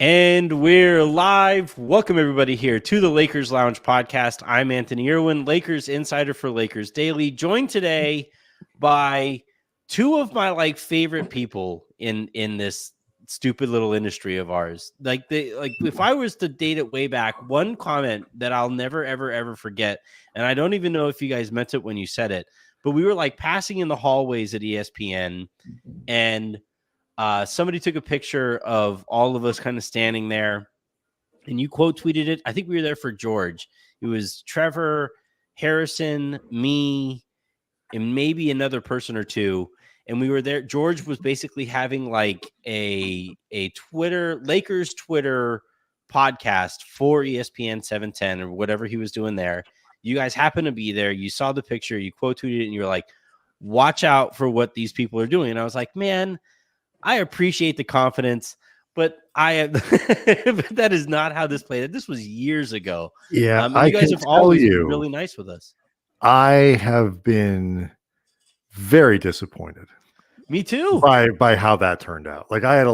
And we're live. Welcome everybody here to the Lakers Lounge podcast. I'm Anthony Irwin, Lakers insider for Lakers Daily, joined today by two of my favorite people in this stupid little industry of ours. If I was to date it way back, one comment that I'll never ever forget, and I don't even know if you guys meant it when you said it, but we were passing in the hallways at ESPN, and somebody took a picture of all of us kind of standing there, and you quote tweeted it. I think we were there for George. It was Trevor, Harrison, me, and maybe another person or two. And we were there. George was basically having a Twitter, Lakers Twitter podcast for ESPN 710 or whatever he was doing there. You guys happened to be there. You saw the picture, you quote tweeted it, and you were like, watch out for what these people are doing. And I was like, man, I appreciate the confidence, but but that is not how this played. This was years ago. Yeah, you guys have always been really nice with us. I have been very disappointed. Me too. By how that turned out. I had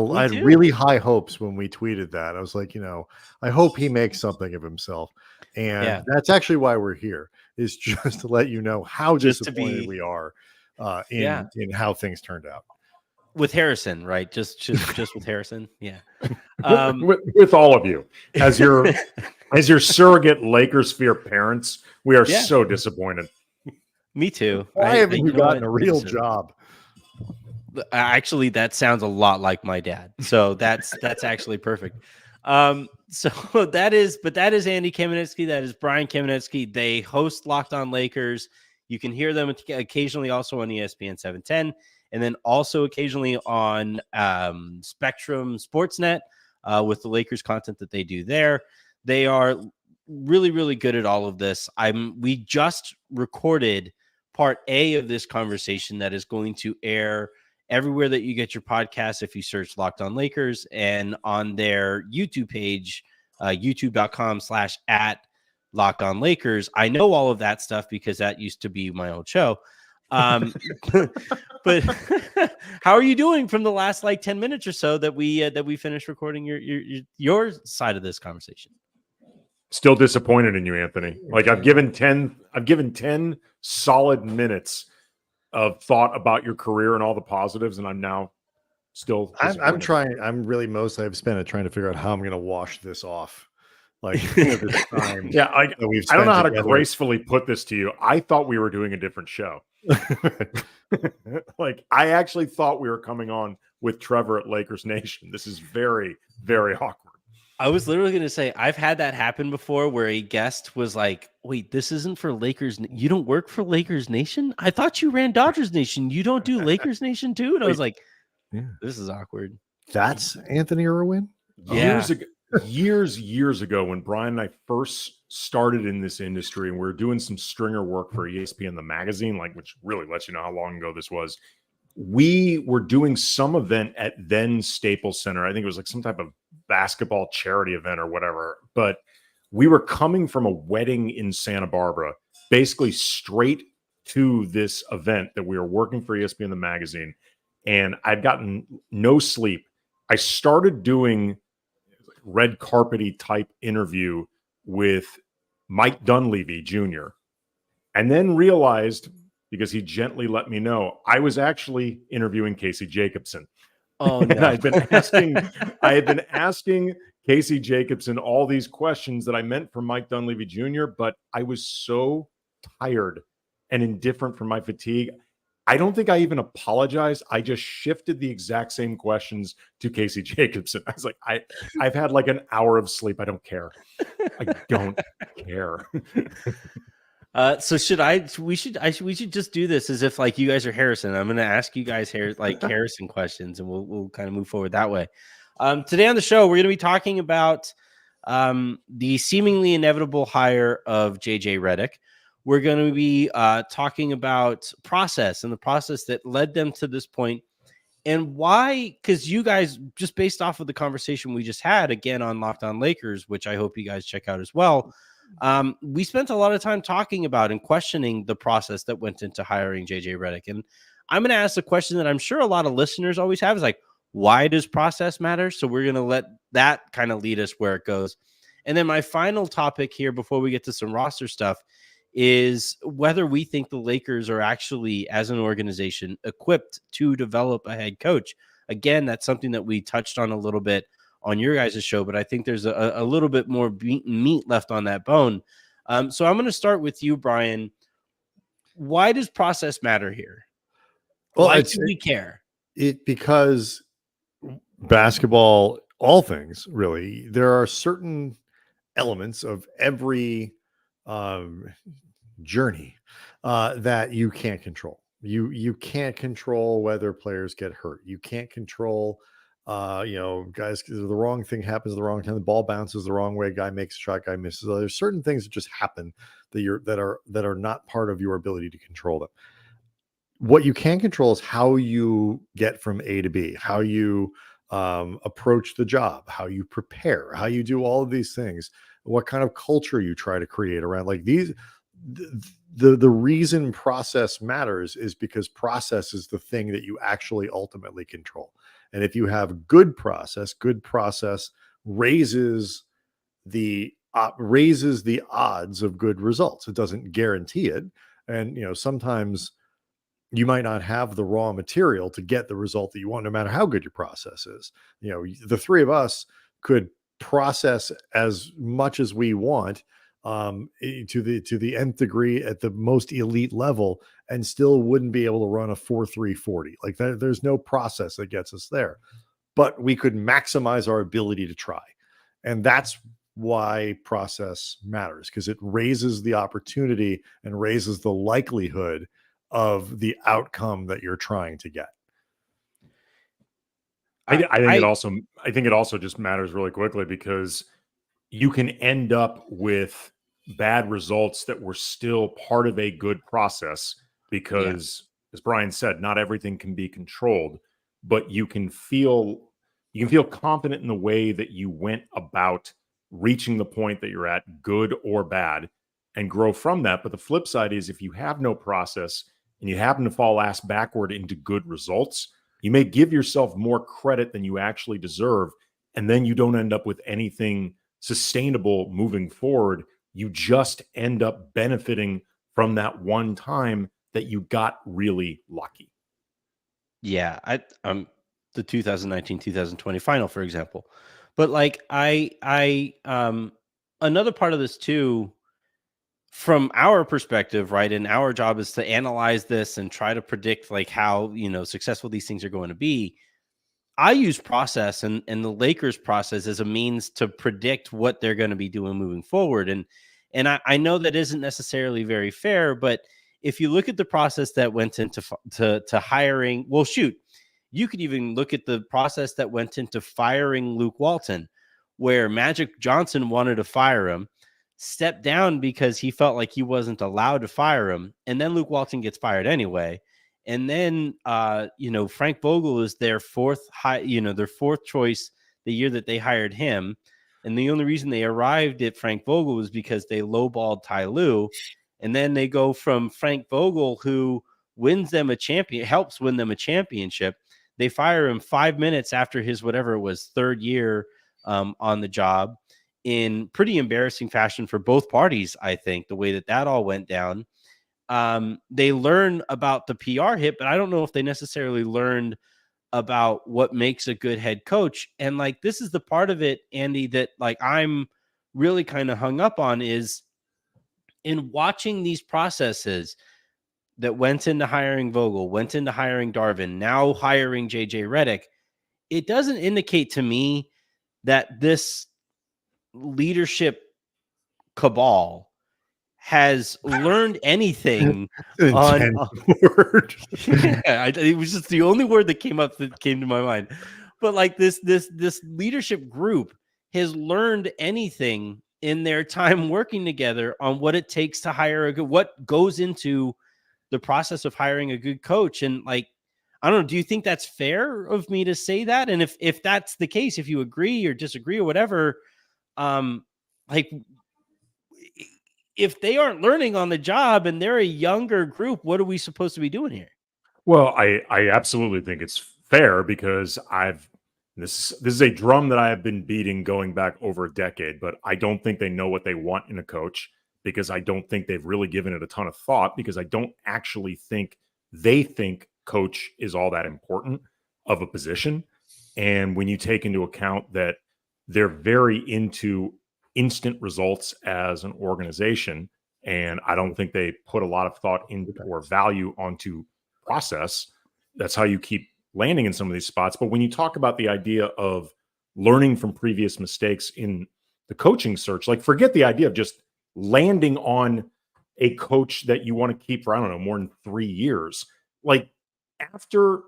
really high hopes when we tweeted that. I was like, I hope he makes something of himself. And that's actually why we're here, is just to let you know how disappointed we are in how things turned out. With Harrison, right? Just with Harrison. Yeah. With all of you as your surrogate Lakers sphere parents, we are so disappointed. Me too. Why haven't you gotten a real job? Actually, that sounds a lot like my dad. So that's actually perfect. So that is Andy Kamenetzky. That is Brian Kamenetzky. They host Locked On Lakers. You can hear them occasionally also on ESPN 710. And then also occasionally on Spectrum Sportsnet with the Lakers content that they do there. They are really, really good at all of this. We just recorded part A of this conversation that is going to air everywhere that you get your podcasts if you search Locked On Lakers, and on their YouTube page, youtube.com/@LockedOnLakers. I know all of that stuff because that used to be my old show. But how are you doing from the last 10 minutes or so that we finished recording your side of this conversation? Still disappointed in you, Anthony. I've given 10 solid minutes of thought about your career and all the positives, and I'm now still I'm trying. I'm really I've spent it trying to figure out how I'm going to wash this off. This time. Yeah, I don't know how to gracefully put this to you. I thought we were doing a different show. I actually thought we were coming on with Trevor at Lakers Nation. This is very, very awkward. I was literally going to say, I've had that happen before where a guest was like, wait, this isn't for Lakers. You don't work for Lakers Nation? I thought you ran Dodgers Nation. You don't do Lakers Nation too? And I was like, this is awkward. That's Anthony Irwin? Yeah. Years ago, when Brian and I first started in this industry, and we were doing some stringer work for ESPN, the magazine, which really lets you know how long ago this was. We were doing some event at then Staples Center. I think it was some type of basketball charity event or whatever. But we were coming from a wedding in Santa Barbara, basically straight to this event that we were working for ESPN, the magazine. And I'd gotten no sleep. I started doing red carpety type interview with Mike Dunleavy Jr. and then realized, because he gently let me know, I was actually interviewing Casey Jacobsen. Oh no. I had been asking Casey Jacobsen all these questions that I meant for Mike Dunleavy Jr., but I was so tired and indifferent from my fatigue. I don't think I even apologized. I just shifted the exact same questions to Casey Jacobsen. I was like, I've had an hour of sleep. I don't care. I don't care. So we should just do this as if you guys are Harrison. I'm going to ask you guys Harrison questions, and we'll kind of move forward that way. Today on the show, we're going to be talking about the seemingly inevitable hire of JJ Redick. We're going to be talking about process and the process that led them to this point, and why, because you guys, just based off of the conversation we just had, again, on Locked On Lakers, which I hope you guys check out as well, we spent a lot of time talking about and questioning the process that went into hiring JJ Redick. And I'm going to ask the question that I'm sure a lot of listeners always have is why does process matter? So we're going to let that kind of lead us where it goes. And then my final topic here before we get to some roster stuff is whether we think the Lakers are actually, as an organization, equipped to develop a head coach. Again, that's something that we touched on a little bit on your guys' show, but I think there's a little bit more meat left on that bone. So I'm going to start with you, Brian. Why does process matter here? Well, why do we care? Because basketball, all things really, there are certain elements of every journey that you can't control. You can't control whether players get hurt. You can't control, guys, the wrong thing happens at the wrong time. The ball bounces the wrong way. Guy makes a shot, guy misses. So there's certain things that just happen that are not part of your ability to control them. What you can control is how you get from A to B, how you approach the job, how you prepare, how you do all of these things, what kind of culture you try to create around like these. The reason process matters is because process is the thing that you actually ultimately control. And if you have good process raises the odds of good results. It doesn't guarantee it. And, sometimes you might not have the raw material to get the result that you want, no matter how good your process is. The three of us could process as much as we want to the nth degree at the most elite level and still wouldn't be able to run a 4.340. Like there's no process that gets us there, but we could maximize our ability to try. And that's why process matters, because it raises the opportunity and raises the likelihood of the outcome that you're trying to get. I think it also just matters really quickly because you can end up with bad results that were still part of a good process because, as Brian said, not everything can be controlled, but you can feel confident in the way that you went about reaching the point that you're at, good or bad, and grow from that. But the flip side is if you have no process and you happen to fall ass backward into good results, you may give yourself more credit than you actually deserve. And then you don't end up with anything sustainable moving forward. You just end up benefiting from that one time that you got really lucky. Yeah. The 2019-2020 final, for example. But like another part of this too, from our perspective, right? And our job is to analyze this and try to predict like how, successful these things are going to be. I use process and the Lakers process as a means to predict what they're going to be doing moving forward. And I know that isn't necessarily very fair, but if you look at the process that went into to hiring, well, shoot, you could even look at the process that went into firing Luke Walton, where Magic Johnson wanted to fire him, stepped down because he felt like he wasn't allowed to fire him. And then Luke Walton gets fired anyway. And then, Frank Vogel is their fourth choice the year that they hired him. And the only reason they arrived at Frank Vogel was because they lowballed Ty Lue. And then they go from Frank Vogel, who helps win them a championship. They fire him 5 minutes after his, whatever it was, third year on the job, in pretty embarrassing fashion for both parties, I think, the way that all went down. They learn about the PR hit, but I don't know if they necessarily learned about what makes a good head coach. And like, this is the part of it, Andy, that like I'm really kind of hung up on, is in watching these processes that went into hiring Vogel, went into hiring Darvin, now hiring JJ Redick. It doesn't indicate to me that this leadership cabal has learned anything on word. It was just the only word that came to my mind. But like this leadership group has learned anything in their time working together on what it takes to hire what goes into the process of hiring a good coach. And like, I don't know, do you think that's fair of me to say that? And if that's the case, if you agree or disagree or whatever, like, if they aren't learning on the job and they're a younger group, what are we supposed to be doing here? Well, I absolutely think it's fair because this is a drum that I have been beating going back over a decade, but I don't think they know what they want in a coach because I don't think they've really given it a ton of thought because I don't actually think they think coach is all that important of a position. And when you take into account that they're very into instant results as an organization, and I don't think they put a lot of thought into or value onto process, that's how you keep landing in some of these spots. But when you talk about the idea of learning from previous mistakes in the coaching search, like forget the idea of just landing on a coach that you want to keep for, I don't know, more than 3 years. Like after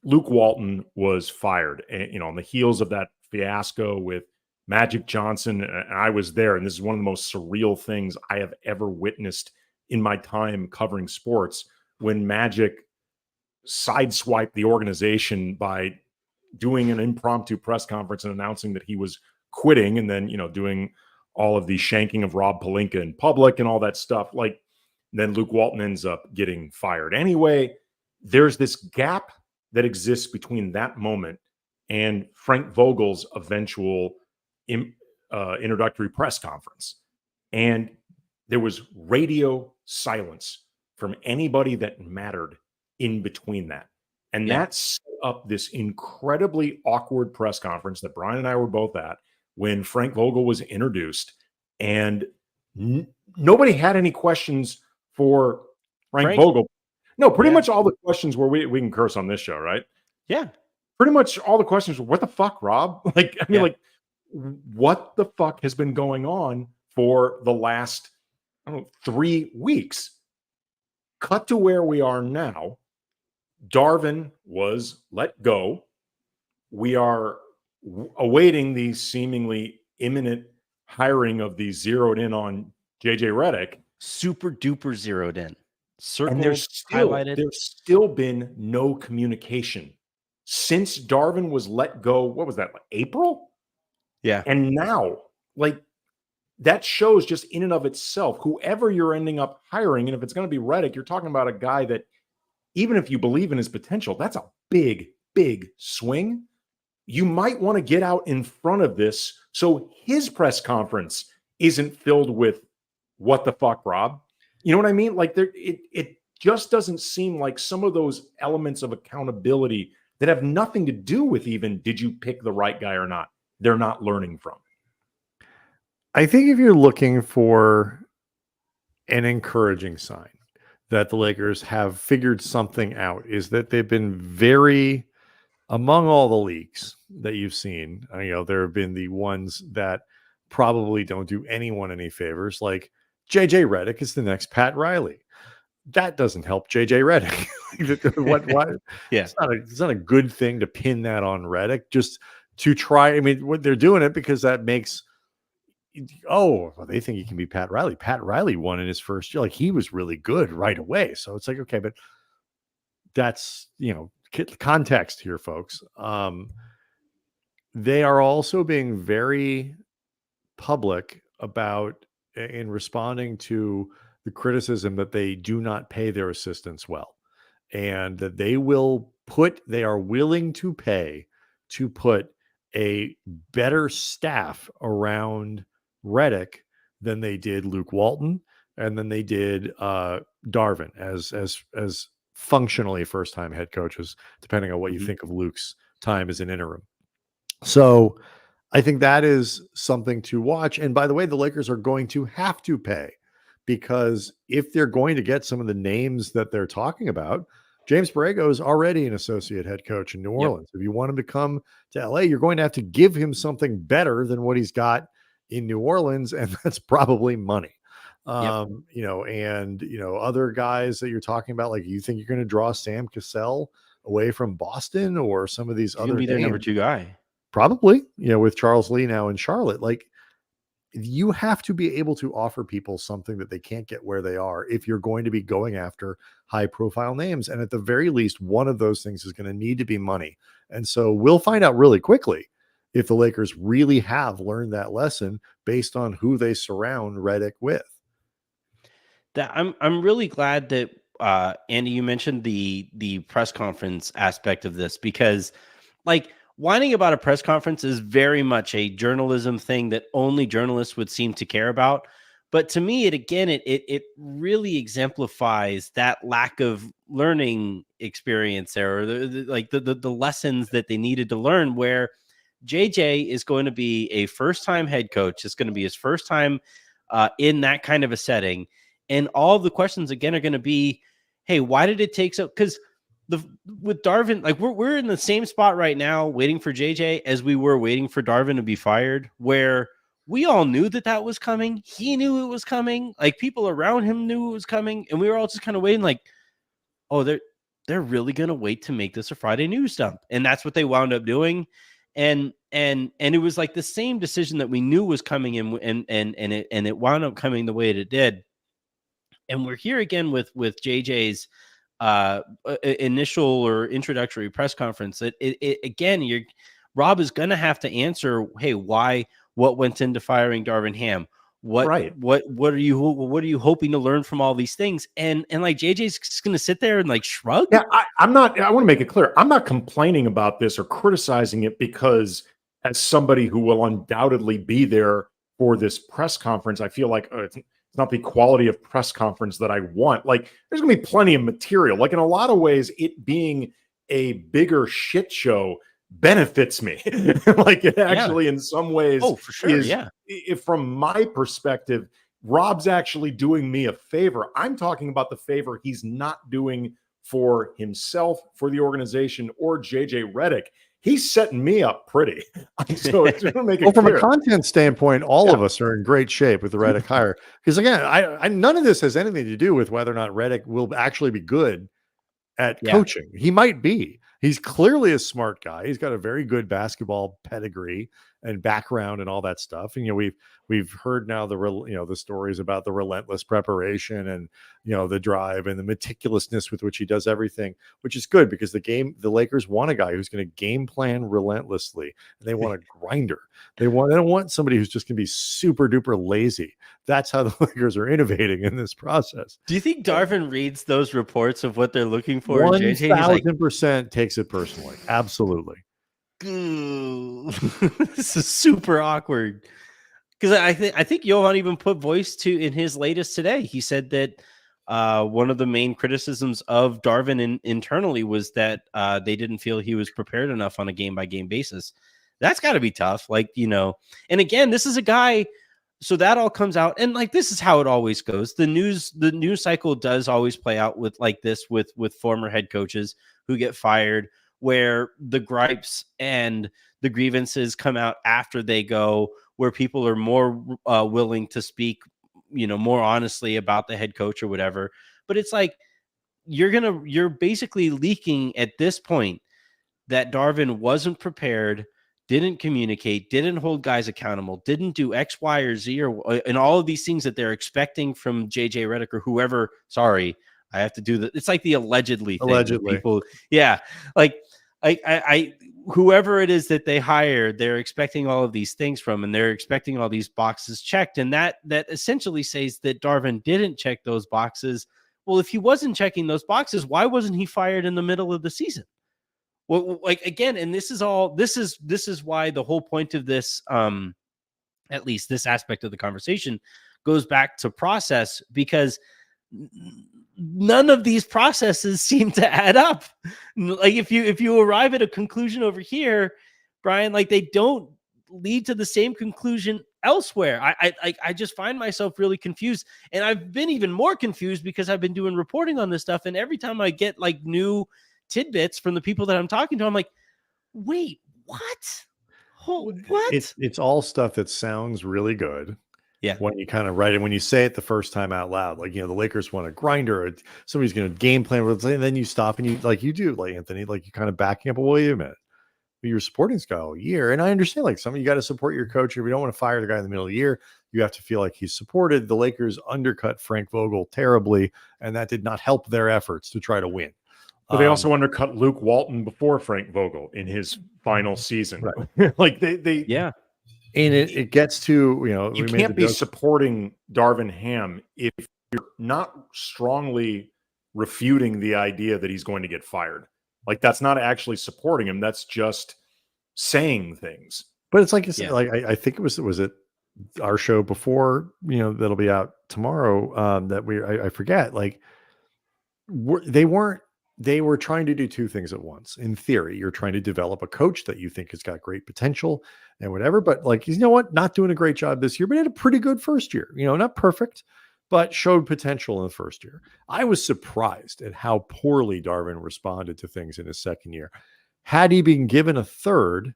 Luke Walton was fired, and, on the heels of that fiasco with Magic Johnson, and I was there, and this is one of the most surreal things I have ever witnessed in my time covering sports, when Magic sideswiped the organization by doing an impromptu press conference and announcing that he was quitting, and then doing all of the shanking of Rob Pelinka in public and all that stuff. Like then Luke Walton ends up getting fired anyway. There's this gap that exists between that moment and Frank Vogel's eventual introductory press conference, and there was radio silence from anybody that mattered in between that. And that set up this incredibly awkward press conference that Brian and I were both at when Frank Vogel was introduced, and nobody had any questions for Frank Vogel. No, pretty much all the questions were, we can curse on this show, right? Yeah. Pretty much all the questions were, what the fuck, Rob? Like, I mean, like, what the fuck has been going on for the last, 3 weeks? Cut to where we are now. Darvin was let go. We are awaiting the seemingly imminent hiring of the zeroed in on JJ Redick. Super duper zeroed in. Circled, and there's still been no communication since Darvin was let go. What was that, like April? Yeah. And now, like, that shows just in and of itself, whoever you're ending up hiring, and if it's going to be Redick, you're talking about a guy that, even if you believe in his potential, that's a big, big swing. You might want to get out in front of this so his press conference isn't filled with what the fuck, Rob? You know what I mean? Like, it just doesn't seem like some of those elements of accountability that have nothing to do with even did you pick the right guy or not, they're not learning from. I think if you're looking for an encouraging sign that the Lakers have figured something out, is that they've been very, among all the leaks that you've seen, there have been the ones that probably don't do anyone any favors, like JJ Redick is the next Pat Riley. That doesn't help JJ Redick. What? Yeah, it's not a good thing to pin that on Redick. Just to try. I mean, what they're doing it because that makes. Oh, well, they think he can be Pat Riley. Pat Riley won in his first year. Like, he was really good right away. So it's like, okay, but that's, context here, folks. They are also being very public about in responding to the criticism that they do not pay their assistants well, and that they are willing to pay to put a better staff around Redick than they did Luke Walton, and then they did Darvin as functionally first-time head coaches, depending on what you think of Luke's time as an interim. So I think that is something to watch. And by the way, the Lakers are going to have to pay, because if they're going to get some of the names that they're talking about, James Borrego is already an associate head coach in New Orleans. If you want him to come to LA, you're going to have to give him something better than what he's got in New Orleans, and that's probably money. Other guys that you're talking about, like, you think you're going to draw Sam Cassell away from Boston or some of these other be their number 2 guy. Probably, with Charles Lee now in Charlotte. Like, you have to be able to offer people something that they can't get where they are if you're going to be going after high profile names. And at the very least, one of those things is going to need to be money. And so we'll find out really quickly if the Lakers really have learned that lesson based on who they surround Redick with. That I'm really glad that Andy, you mentioned the press conference aspect of this, because like whining about a press conference is very much a journalism thing that only journalists would seem to care about. But to me, it really exemplifies that lack of learning experience there, or the lessons that they needed to learn, where JJ is going to be a first-time head coach. It's going to be his first time in that kind of a setting. And all of the questions again are going to be, hey, why did it take so? Because with Darvin, like we're in the same spot right now, waiting for JJ as we were waiting for Darvin to be fired, where we all knew that was coming. He knew it was coming. Like people around him knew it was coming, and we were all just kind of waiting, like, oh, they're really going to wait to make this a Friday news dump, and that's what they wound up doing. And it was like the same decision that we knew was coming and it wound up coming the way it did. And we're here again with JJ's initial or introductory press conference. Again, Rob is going to have to answer, hey, what went into firing Darvin Ham? What are you hoping to learn from all these things? And like JJ's just going to sit there and like shrug. Yeah, I want to make it clear. I'm not complaining about this or criticizing it, because as somebody who will undoubtedly be there for this press conference, I feel like it's not the quality of press conference that I want. Like there's going to be plenty of material. Like in a lot of ways, it being a bigger shit show benefits me. Like it actually in some ways for sure. If from my perspective, Rob's actually doing me a favor. I'm talking about the favor he's not doing for himself, for the organization, or JJ Redick. He's setting me up pretty. So it's going to make it from clear. A content standpoint, all of us are in great shape with the Redick hire. Because again, I none of this has anything to do with whether or not Redick will actually be good at coaching. He might be. He's clearly a smart guy. He's got a very good basketball pedigree and background and all that stuff. And we've heard now the stories about the relentless preparation and the drive and the meticulousness with which he does everything, which is good because the Lakers want a guy who's going to game plan relentlessly. And they want a grinder. They don't want somebody who's just going to be super duper lazy. That's how the Lakers are innovating in this process. Do you think Darvin reads those reports of what they're looking for? 1,000% takes it personally. Absolutely. This is super awkward, because I think Johan even put voice to in his latest today. He said that one of the main criticisms of Darvin internally was that they didn't feel he was prepared enough on a game-by-game basis. That's got to be tough. Like, and again, this is a guy, so that all comes out, and like this is how it always goes. The news cycle does always play out with like this with former head coaches who get fired, where the gripes and the grievances come out after they go, where people are more willing to speak, more honestly about the head coach or whatever. But it's like, you're basically leaking at this point that Darvin wasn't prepared, didn't communicate, didn't hold guys accountable, didn't do X, Y, or Z, and all of these things that they're expecting from JJ Redick or whoever. Sorry, I have to do that. It's like the allegedly thing. People, like I whoever it is that they hired, they're expecting all of these things from, and they're expecting all these boxes checked, and that essentially says that Darvin didn't check those boxes. Well, if he wasn't checking those boxes, why wasn't he fired in the middle of the season? Well, like again, and this is why the whole point of this, at least this aspect of the conversation, goes back to process, because none of these processes seem to add up. Like if you arrive at a conclusion over here, Brian, like they don't lead to the same conclusion elsewhere. I just find myself really confused, and I've been even more confused because I've been doing reporting on this stuff, and every time I get like new tidbits from the people that I'm talking to, I'm like, wait, what? What? It's all stuff that sounds really good. Yeah. When you kind of write it, when you say it the first time out loud, like, the Lakers want a grinder, or somebody's going to game plan with it, and then you stop and you do, like Anthony, like you kind of backing up. Well, wait a minute. You're supporting this guy all year. And I understand, like, you got to support your coach. If you don't want to fire the guy in the middle of the year, you have to feel like he's supported. The Lakers undercut Frank Vogel terribly, and that did not help their efforts to try to win. But they also undercut Luke Walton before Frank Vogel in his final season. Right. Like they And it gets to, you can't be supporting Darvin Ham if you're not strongly refuting the idea that he's going to get fired. Like, that's not actually supporting him. That's just saying things. But it's like you said, like I think was it our show before, that'll be out tomorrow, that I forget, like they were trying to do two things at once. In theory, you're trying to develop a coach that you think has got great potential and whatever, but like, not doing a great job this year, but had a pretty good first year, not perfect, but showed potential in the first year. I was surprised at how poorly Darvin responded to things in his second year. Had he been given a third,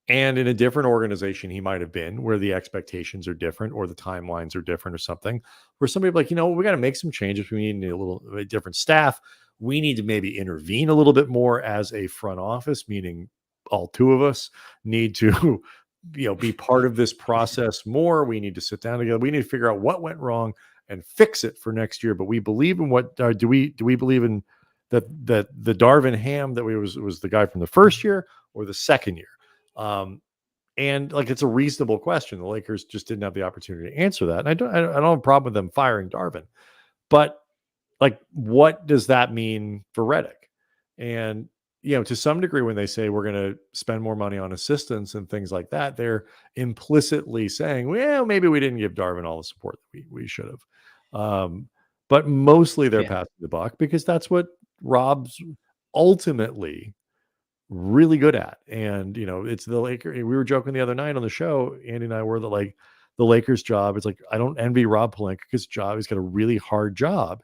and in a different organization he might have been, where the expectations are different or the timelines are different or something, where somebody like, we got to make some changes. We need a different staff. We need to maybe intervene a little bit more as a front office, meaning all two of us need to, be part of this process more. We need to sit down together. We need to figure out what went wrong and fix it for next year. But we believe in what, do we believe in that the Darvin Ham that was the guy from the first year or the second year? And like, it's a reasonable question. The Lakers just didn't have the opportunity to answer that. And I don't have a problem with them firing Darvin, but like, what does that mean for Redick? And, to some degree, when they say we're going to spend more money on assistants and things like that, they're implicitly saying, well, maybe we didn't give Darvin all the support that we should have. But mostly they're passing the buck because that's what Rob's ultimately really good at. And it's the Lakers. We were joking the other night on the show, Andy and I were, that like the Lakers job, it's like, I don't envy Rob Pelinka because he's got a really hard job,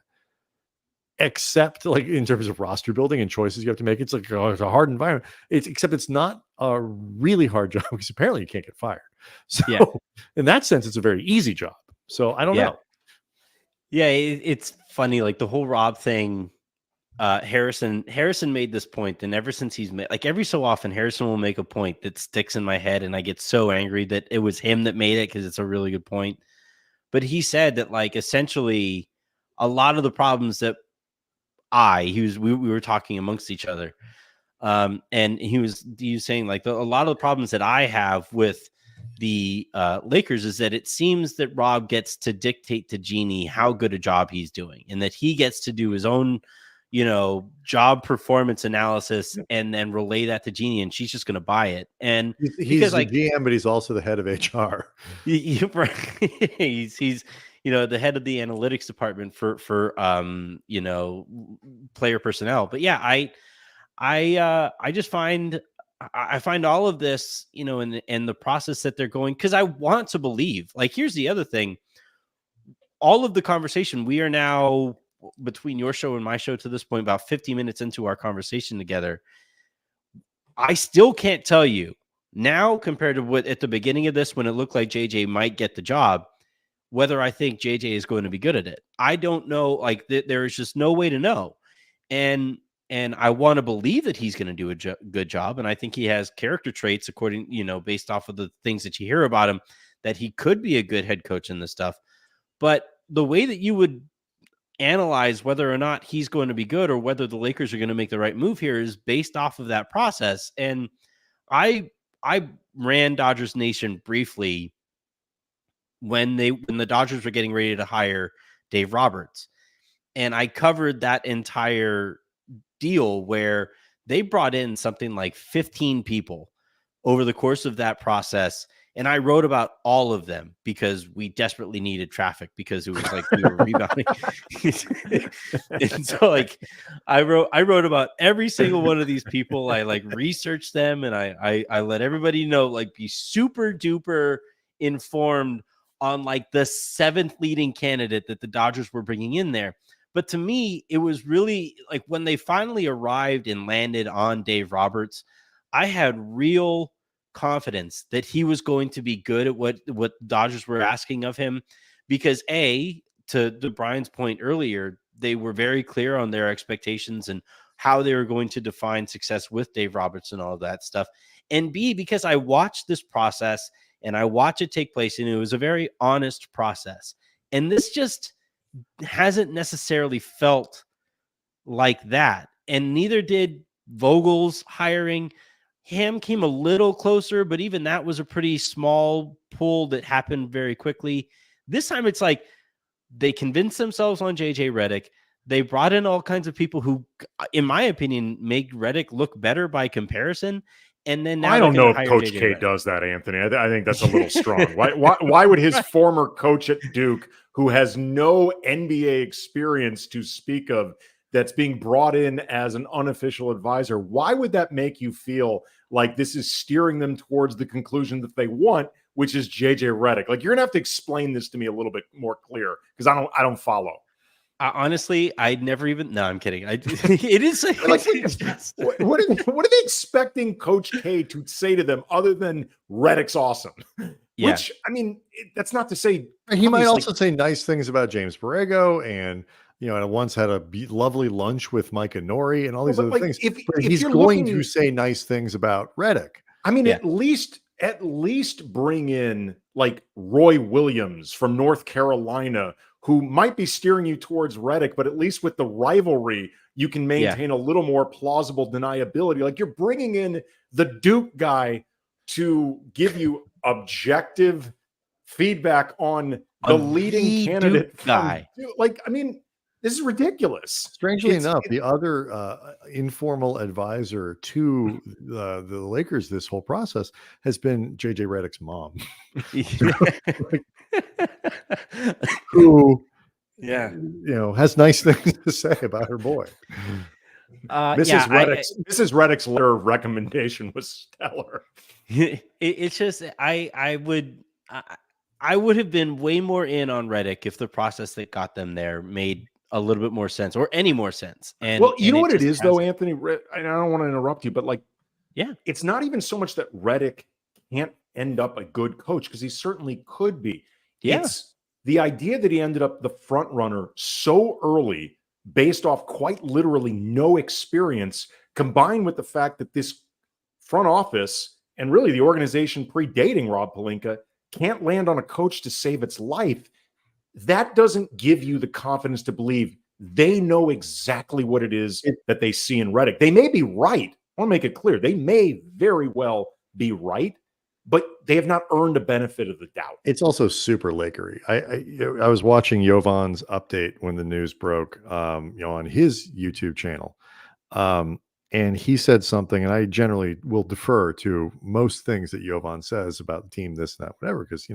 except like in terms of roster building and choices you have to make. It's like, it's a hard environment. Except it's not a really hard job because apparently you can't get fired. So in that sense, it's a very easy job. So I don't know. Yeah, it's funny, like the whole Rob thing. Harrison made this point, and ever since he's made, like, every so often Harrison will make a point that sticks in my head, and I get so angry that it was him that made it because it's a really good point. But he said that, like, essentially a lot of the problems that we were talking amongst each other, and he was saying, like, a lot of the problems that I have with the Lakers is that it seems that Rob gets to dictate to Jeannie how good a job he's doing, and that he gets to do his own job performance analysis and then relay that to Jeannie, and she's just going to buy it. And he's the GM, but he's also the head of HR. He's the head of the analytics department for player personnel. But yeah, I just find all of this, in the process that they're going, because I want to believe, like, here's the other thing. All of the conversation, we are now, between your show and my show to this point, about 50 minutes into our conversation together, I still can't tell you now, compared to what at the beginning of this, when it looked like JJ might get the job, whether I think JJ is going to be good at it. I don't know. Like, there is just no way to know. And I want to believe that he's going to do a good job. And I think he has character traits, according, based off of the things that you hear about him, that he could be a good head coach in this stuff. But the way that you would analyze whether or not he's going to be good or whether the Lakers are going to make the right move here is based off of that process. And I ran Dodgers Nation briefly when the Dodgers were getting ready to hire Dave Roberts. And I covered that entire deal where they brought in something like 15 people over the course of that process. And I wrote about all of them because we desperately needed traffic, because it was like we were rebounding. And so, like, I wrote about every single one of these people. I like researched them, and I let everybody know, like, be super duper informed on like the 7th leading candidate that the Dodgers were bringing in there. But to me, it was really like when they finally arrived and landed on Dave Roberts, I had real confidence that he was going to be good at what Dodgers were asking of him, because to Brian's point earlier, they were very clear on their expectations and how they were going to define success with Dave Roberts and all of that stuff. And B, because I watched this process and I watched it take place, and it was a very honest process. And this just hasn't necessarily felt like that. And neither did Vogel's hiring. Ham came a little closer, but even that was a pretty small pull that happened very quickly. This time it's like they convinced themselves on JJ Redick. They brought in all kinds of people who, in my opinion, make Redick look better by comparison. And then now I don't know if Coach JJ K Redick. does that, Anthony. I think that's a little strong. Why would his former coach at Duke, who has no NBA experience to speak of, that's being brought in as an unofficial advisor, why would that make you feel like this is steering them towards the conclusion that they want, which is JJ Redick? Like, you're gonna have to explain this to me a little bit more clear, because I don't follow. Honestly, I'd never even. No, I'm kidding. It is like, what are they expecting Coach K to say to them other than Redick's awesome? Yeah. Which, I mean, that's not to say he might also say nice things about James Borrego, and and once had a lovely lunch with Micah Nori and all these other things. If he's going to say nice things about Redick, I mean, at least bring in like Roy Williams from North Carolina, who might be steering you towards Redick, but at least with the rivalry, you can maintain a little more plausible deniability. Like, you're bringing in the Duke guy to give you objective feedback on the leading candidate guy. Like, I mean, this is ridiculous. Strangely enough, the other informal advisor to the Lakers this whole process has been JJ Redick's mom, who has nice things to say about her boy. Mrs. Redick's letter of recommendation was stellar. It's just I would have been way more in on Redick if the process that got them there made a little bit more sense, or any more sense. And you know what it is, though, Anthony, and I don't want to interrupt you, but like, it's not even so much that Redick can't end up a good coach, because he certainly could be. It's the idea that he ended up the front runner so early, based off quite literally no experience, combined with the fact that this front office and really the organization predating Rob Pelinka can't land on a coach to save its life. That doesn't give you the confidence to believe they know exactly what it is that they see in Redick. They may be right. I want to make it clear. They may very well be right, but they have not earned the benefit of the doubt. It's also super Lakery. I was watching Jovan's update when the news broke, on his YouTube channel. And he said something, and I generally will defer to most things that Jovan says about the team, this, that, whatever, because,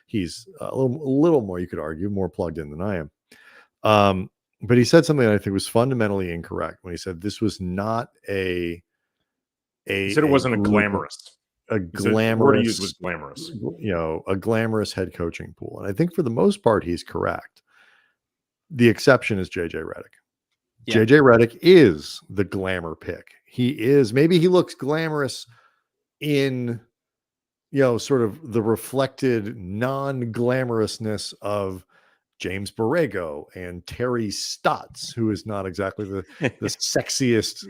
he's a little more, you could argue, more plugged in than I am. But he said something that I think was fundamentally incorrect when he said this was not he said it wasn't a glamorous was glamorous, a glamorous head coaching pool. And I think for the most part, he's correct. The exception is JJ Redick. JJ Redick is the glamour pick. He is, maybe he looks glamorous in, sort of the reflected non-glamorousness of James Borrego and Terry Stotts, who is not exactly the sexiest,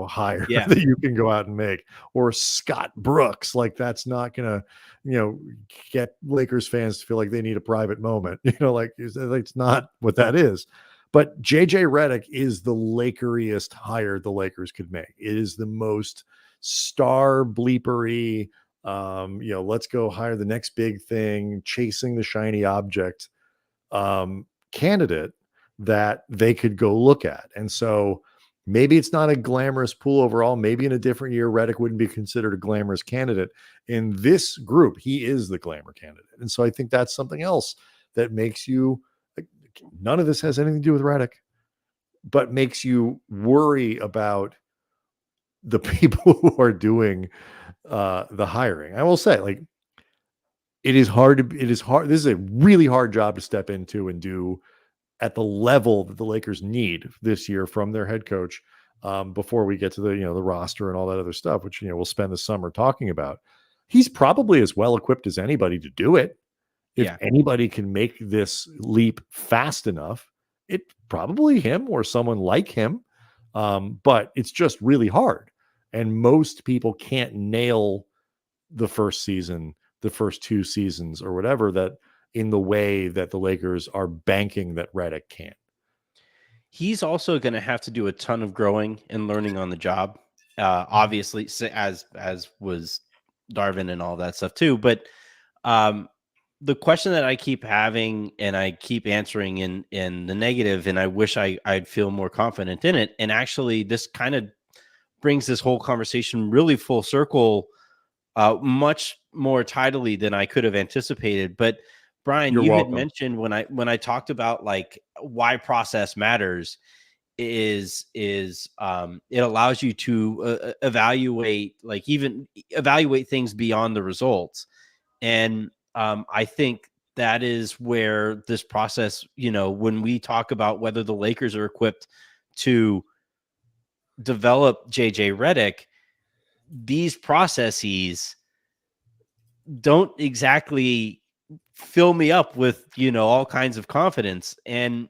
hire that you can go out and make, or Scott Brooks. Like, that's not going to, get Lakers fans to feel like they need a private moment, it's not what that is. But JJ Redick is the Lakeriest hire the Lakers could make. It is the most star bleepery, let's go hire the next big thing, chasing the shiny object candidate that they could go look at. And so maybe it's not a glamorous pool overall. Maybe in a different year, Redick wouldn't be considered a glamorous candidate. In this group, he is the glamour candidate. And so I think that's something else that makes you, none of this has anything to do with Redick, but makes you worry about the people who are doing the hiring. I will say, it is hard. This is a really hard job to step into and do at the level that the Lakers need this year from their head coach, before we get to the roster and all that other stuff, which, we'll spend the summer talking about. He's probably as well equipped as anybody to do it. If anybody can make this leap fast enough, it's probably him or someone like him. But it's just really hard. And most people can't nail the first season, the first two seasons or whatever, that in the way that the Lakers are banking that Redick can. He's also going to have to do a ton of growing and learning on the job. Obviously, as was Darvin and all that stuff too. But the question that I keep having and I keep answering in the negative, and I wish I'd feel more confident in it. And actually, this kind of brings this whole conversation really full circle, much more tidily than I could have anticipated. But Brian, You're you welcome. had mentioned when I talked about like why process matters is it allows you to evaluate things beyond the results. And I think that is where this process, when we talk about whether the Lakers are equipped to develop JJ Redick, these processes don't exactly fill me up with, all kinds of confidence. And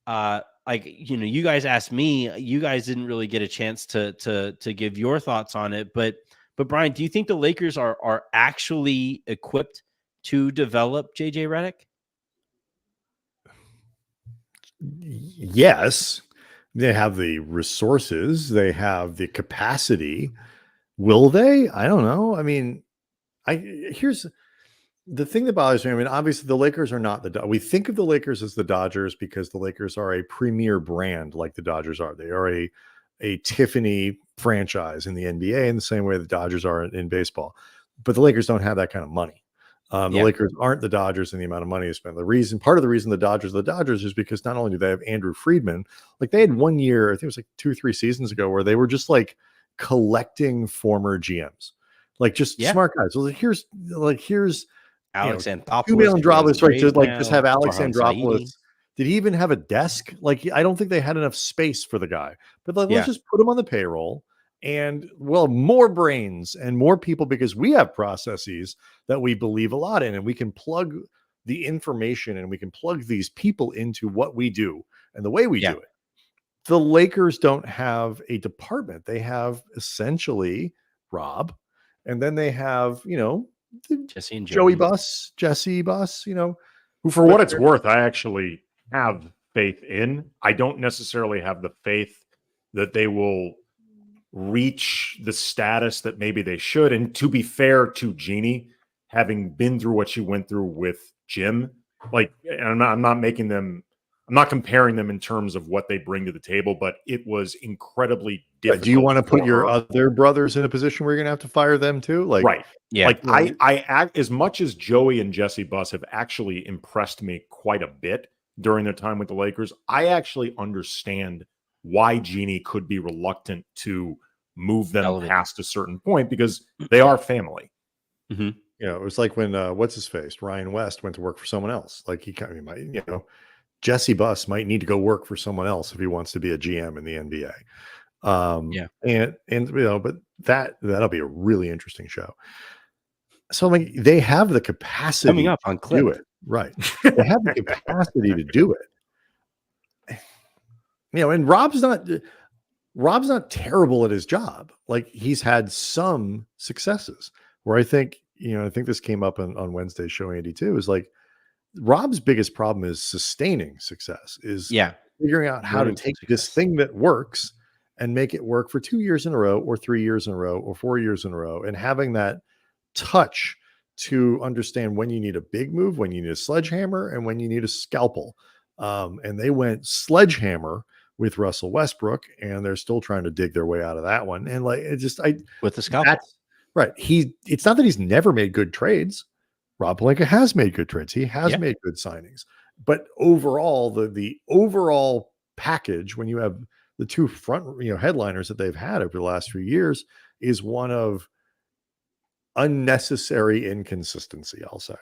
like, you guys asked me, you guys didn't really get a chance to give your thoughts on it, but Brian, do you think the Lakers are actually equipped to develop JJ Redick? Yes, they have the resources, they have the capacity. Will they? I don't know. I mean, here's the thing that bothers me. I mean, obviously the Lakers are not we think of the Lakers as the Dodgers because the Lakers are a premier brand like the Dodgers are. They are a Tiffany franchise in the NBA in the same way the Dodgers are in baseball. But the Lakers don't have that kind of money. The Lakers aren't the Dodgers in the amount of money they spend. Part of the reason the Dodgers are the Dodgers is because not only do they have Andrew Friedman, like they had 1 year, I think it was like 2-3 seasons ago, where they were just like collecting former GMs, like just smart guys. So here's Alex Anthopoulos, Andropoulos, right? Just have Alex Farhan Andropoulos. Saidi. Did he even have a desk? Like, I don't think they had enough space for the guy. But let's just put him on the payroll and, more brains and more people, because we have processes that we believe a lot in, and we can plug the information and we can plug these people into what we do and the way we do it. The Lakers don't have a department. They have essentially Rob, and then they have, Jesse and Jesse Buss, who, for what it's worth, I actually have faith in. I don't necessarily have the faith that they will reach the status that maybe they should. And to be fair to Jeannie, having been through what she went through with Jim, like, and I'm not comparing them in terms of what they bring to the table, but it was incredibly difficult. Do you want to put your other brothers in a position where you're going to have to fire them too? Like, right. Yeah. Like I act, as much as Joey and Jesse Buss have actually impressed me quite a bit during their time with the Lakers, I actually understand why Jeannie could be reluctant to move them past a certain point, because they are family. Mm-hmm. It was like when what's his face, Ryan West, went to work for someone else. Like he might, Jesse Buss might need to go work for someone else if he wants to be a GM in the NBA. And but that'll be a really interesting show. So like they have the capacity coming up on Clip. To do it, right? They have the capacity to do it. And Rob's not terrible at his job. Like, he's had some successes where I think this came up on Wednesday's show, Andy, too, is like Rob's biggest problem is sustaining success, is figuring out how to take this thing that works and make it work for 2 years in a row or 3 years in a row or 4 years in a row, and having that touch to understand when you need a big move, when you need a sledgehammer, and when you need a scalpel. And they went sledgehammer with Russell Westbrook, and they're still trying to dig their way out of that one. And like, with the scalpel, right. It's not that he's never made good trades. Rob Pelinka has made good trades. He has made good signings, but overall, the overall package, when you have the two front, headliners that they've had over the last few years, is one of unnecessary inconsistency, I'll say.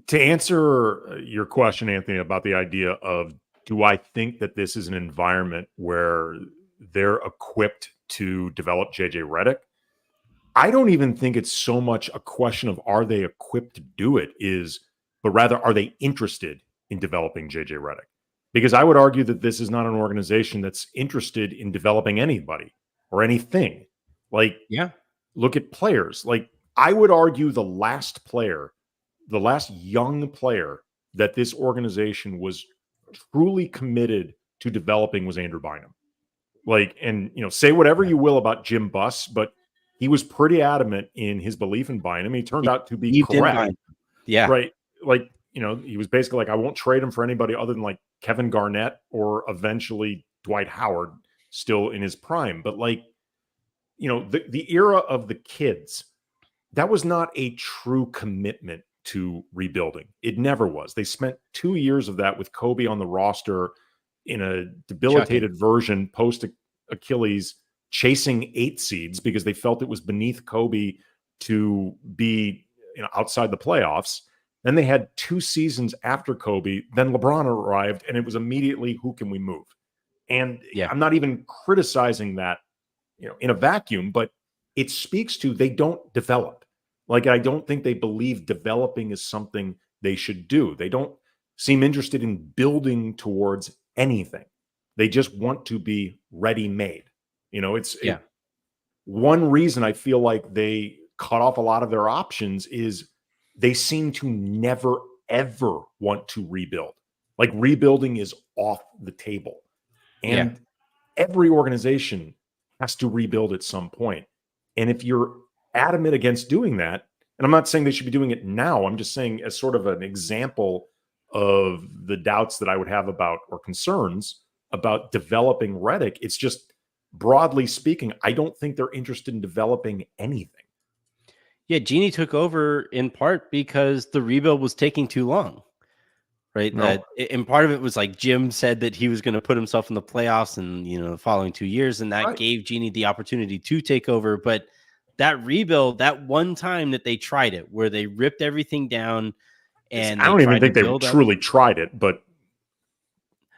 To answer your question, Anthony, about the idea of, do I think that this is an environment where they're equipped to develop JJ Redick? I don't even think it's so much a question of are they equipped to do it, but rather, are they interested in developing JJ Redick? Because I would argue that this is not an organization that's interested in developing anybody or anything. Like, look at players. Like, I would argue the last young player that this organization was truly committed to developing was Andrew Bynum. Like, and say whatever you will about Jim Buss, but he was pretty adamant in his belief in buying him. He turned out to be correct. Yeah. Right. Like, he was basically like, I won't trade him for anybody other than like Kevin Garnett or eventually Dwight Howard still in his prime. But like, the era of the kids, that was not a true commitment to rebuilding. It never was. They spent 2 years of that with Kobe on the roster in a debilitated version post Achilles, chasing 8 seeds because they felt it was beneath Kobe to be outside the playoffs. Then they had 2 seasons after Kobe. Then LeBron arrived, and it was immediately, who can we move? And I'm not even criticizing that, in a vacuum, but it speaks to they don't develop. Like, I don't think they believe developing is something they should do. They don't seem interested in building towards anything. They just want to be ready-made. One reason I feel like they cut off a lot of their options is they seem to never, ever want to rebuild. Like, rebuilding is off the table. And every organization has to rebuild at some point. And if you're adamant against doing that, and I'm not saying they should be doing it now, I'm just saying as sort of an example of the doubts that I would have about, or concerns about, developing Redick, it's just, broadly speaking, I don't think they're interested in developing anything. Yeah, Genie took over in part because the rebuild was taking too long, right? No. And part of it was like Jim said that he was going to put himself in the playoffs and, the following 2 years, and that gave Genie the opportunity to take over. But that rebuild, that one time that they tried it, where they ripped everything down, and I don't even think they truly tried it, but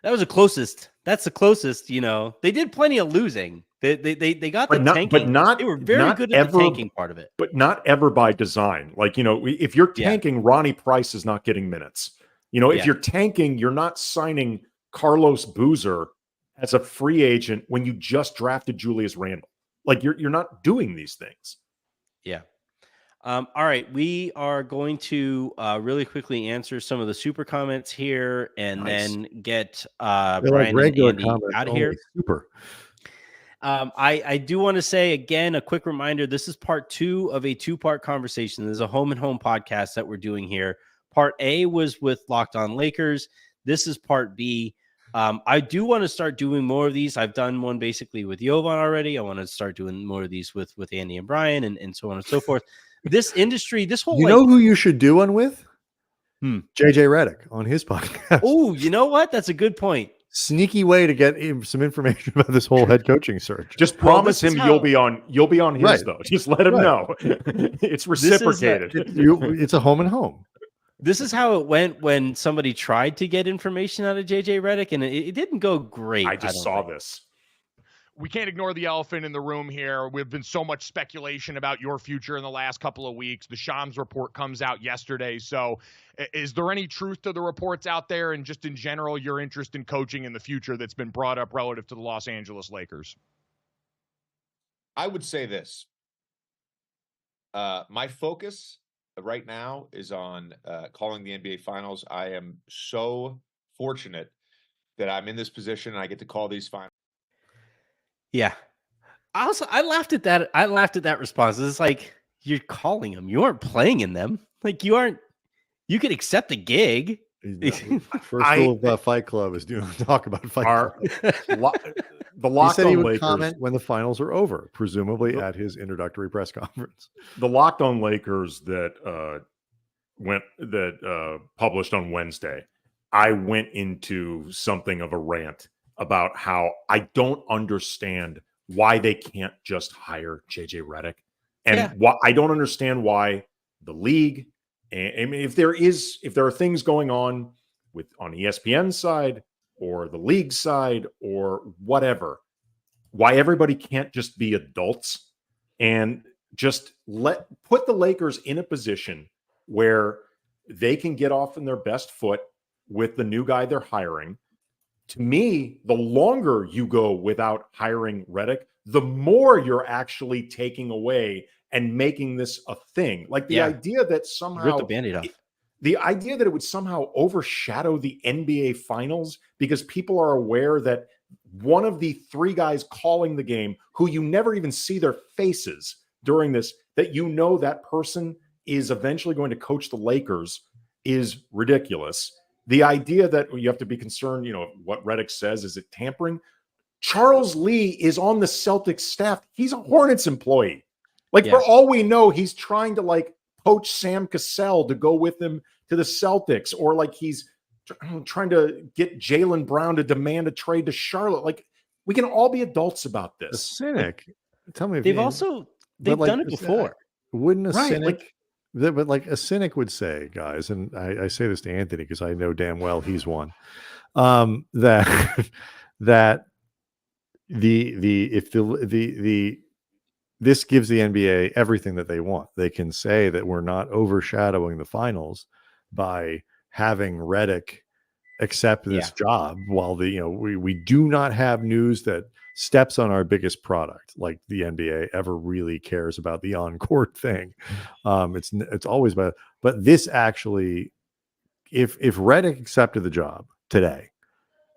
that was the closest. That's the closest. They did plenty of losing. They got the tanking, but not. They were very good at the tanking part of it, but not ever by design. Like, if you're tanking, Ronnie Price is not getting minutes. If you're tanking, you're not signing Carlos Boozer as a free agent when you just drafted Julius Randle. Like, you're not doing these things. Yeah. All right, we are going to really quickly answer some of the super comments here, and then get Brian and Andy out of here. Super. I do want to say again, a quick reminder, this is part 2 of a 2-part conversation. There's a home and home podcast that we're doing here. Part A was with Locked On Lakers. This is part B. I do want to start doing more of these. I've done one basically with Jovan already. I want to start doing more of these with Andy and Brian, and so on and so forth. This industry, this whole, know who you should do one with? JJ Redick on his podcast. Oh, you know what? That's a good point. Sneaky way to get some information about this whole head coaching search. Just promise him you'll be on his though. Just let him know. It's reciprocated. It's a home and home. This is how it went when somebody tried to get information out of JJ Redick, and it didn't go great. I just saw this. We can't ignore the elephant in the room here. We've been so much speculation about your future in the last couple of weeks. The Shams report comes out yesterday. So is there any truth to the reports out there, and just in general, your interest in coaching in the future that's been brought up relative to the Los Angeles Lakers? I would say this. My focus right now is on calling the NBA Finals. I am so fortunate that I'm in this position and I get to call these finals. Yeah. I laughed at that. I laughed at that response. It's like, you're calling them. You aren't playing in them. Like, you could accept the gig. First rule of Fight Club is do talk about Fight Club. The Locked he said he On would Lakers comment when the finals are over, presumably at his introductory press conference. The Locked On Lakers that published on Wednesday, I went into something of a rant about how I don't understand why they can't just hire JJ Redick, and why I don't understand why the league. And I mean, if there are things going on on ESPN's side or the league side or whatever, why everybody can't just be adults and just put the Lakers in a position where they can get off in their best foot with the new guy they're hiring. To me, the longer you go without hiring Redick, the more you're actually taking away and making this a thing. Like the idea that somehow rip the Band-Aid off. The idea that it would somehow overshadow the NBA Finals because people are aware that one of the 3 guys calling the game, who you never even see their faces, during this that you know that person is eventually going to coach the Lakers is ridiculous. The idea that you have to be concerned, what Redick says, is it tampering? Charles Lee is on the Celtics staff. He's a Hornets employee. For all we know, he's trying to poach Sam Cassell to go with him to the Celtics, or he's trying to get Jaylen Brown to demand a trade to Charlotte. We can all be adults about this. A cynic. Tell me, they've done it before. Wouldn't a cynic? But a cynic would say, guys, and I say this to Anthony because I know damn well he's one. That this gives the NBA everything that they want. They can say that we're not overshadowing the finals by having Redick accept this job, while we do not have news that steps on our biggest product, like the NBA ever really cares about the on-court thing. It's always about, but this actually, if Redick accepted the job today,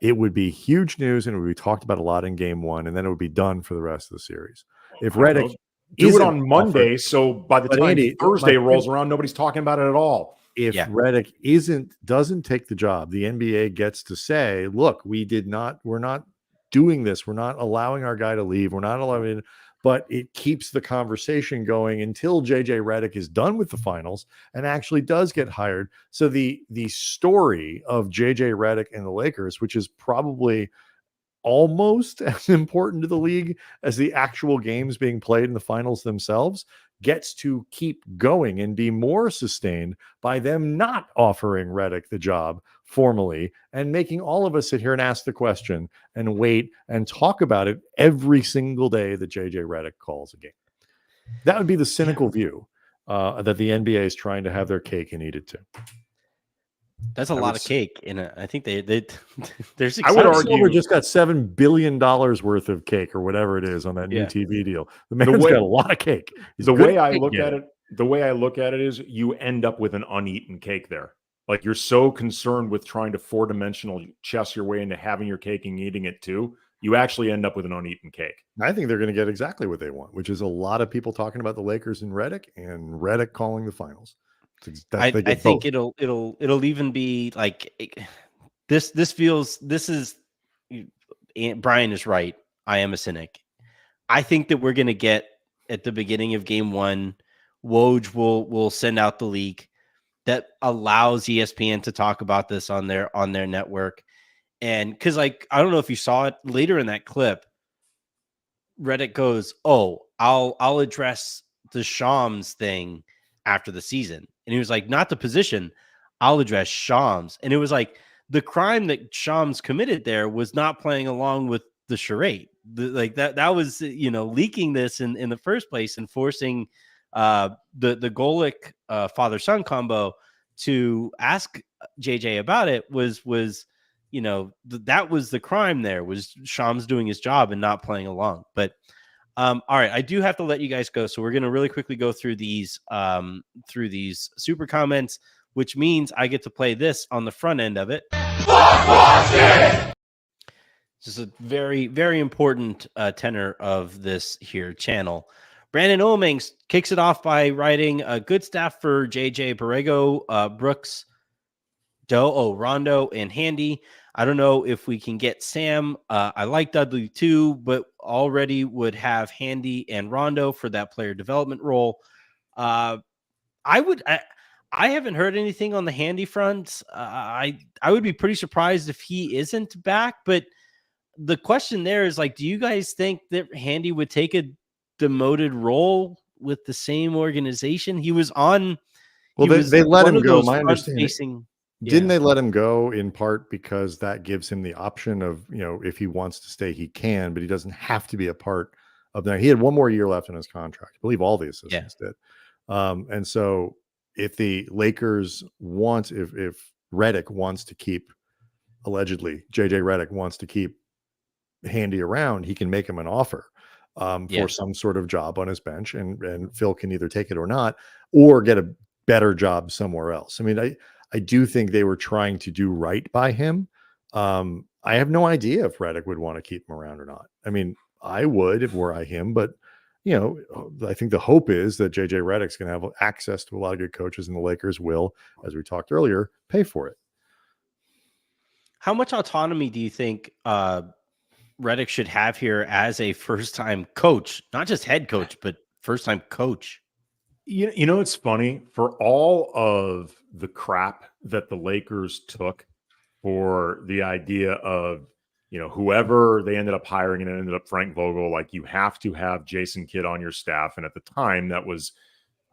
it would be huge news and it would be talked about a lot in game one, and then it would be done for the rest of the series. If Redick do it on Monday, so by the time Thursday rolls around, nobody's talking about it at all. If Redick doesn't take the job, the NBA gets to say, look, we're not doing this. We're not allowing our guy to leave. We're not allowing, but it keeps the conversation going until JJ Redick is done with the finals and actually does get hired. So the story of JJ Redick and the Lakers, which is probably almost as important to the league as the actual games being played in the finals themselves, gets to keep going and be more sustained by them not offering Redick the job formally and making all of us sit here and ask the question and wait and talk about it every single day that JJ Redick calls a game. That would be the cynical view that the NBA is trying to have their cake and eat it too. That's a lot of cake, and I think they there's. I would argue we just got $7 billion worth of cake or whatever it is on that new TV deal. The man's got a lot of cake. The way I look at it is you end up with an uneaten cake there. You're so concerned with trying to 4-dimensional chess your way into having your cake and eating it too, you actually end up with an uneaten cake. I think they're going to get exactly what they want, which is a lot of people talking about the Lakers and Redick calling the finals. I think it'll even be this is Brian is right. I am a cynic. I think that we're going to get at the beginning of game one, Woj will send out the leak that allows ESPN to talk about this on their network. And because I don't know if you saw it later in that clip, Redick goes, I'll address the Shams thing after the season. And he was like, not the position, I'll address Shams. And it was the crime that Shams committed there was not playing along with the charade. That was, leaking this in the first place and forcing the Golick father-son combo to ask JJ about it was that was the crime there, was Shams doing his job and not playing along. But all right, I do have to let you guys go, so we're going to really quickly go through these super comments, which means I get to play this on the front end of it. This is a very, very important tenor of this here channel. Brandon Olmings kicks it off by writing good staff for JJ, Borrego, Brooks, Rondo, and Handy. I don't know if we can get Sam. I like Dudley too, but already would have Handy and Rondo for that player development role. I haven't heard anything on the Handy front. I would be pretty surprised if he isn't back. But the question there is do you guys think that Handy would take a demoted role with the same organization? He was on. Well, they let him go. My understanding. Didn't they let him go in part because that gives him the option of, if he wants to stay, he can, but he doesn't have to be a part of that. He had one more year left in his contract. I believe all the assistants did. And so if the Lakers if Redick wants to keep, allegedly, JJ Redick wants to keep Handy around, he can make him an offer for some sort of job on his bench, and Phil can either take it or not, or get a better job somewhere else. I mean, I do think they were trying to do right by him. I have no idea if Redick would want to keep him around or not. I mean, I would if were I him, but I think the hope is that JJ Redick's going to have access to a lot of good coaches, and the Lakers will, as we talked earlier, pay for it. How much autonomy do you think Redick should have here as a first-time coach, not just head coach, but first-time coach? It's funny, for all of the crap that the Lakers took for the idea of, whoever they ended up hiring, and it ended up Frank Vogel, like, you have to have Jason Kidd on your staff. And at the time, that was,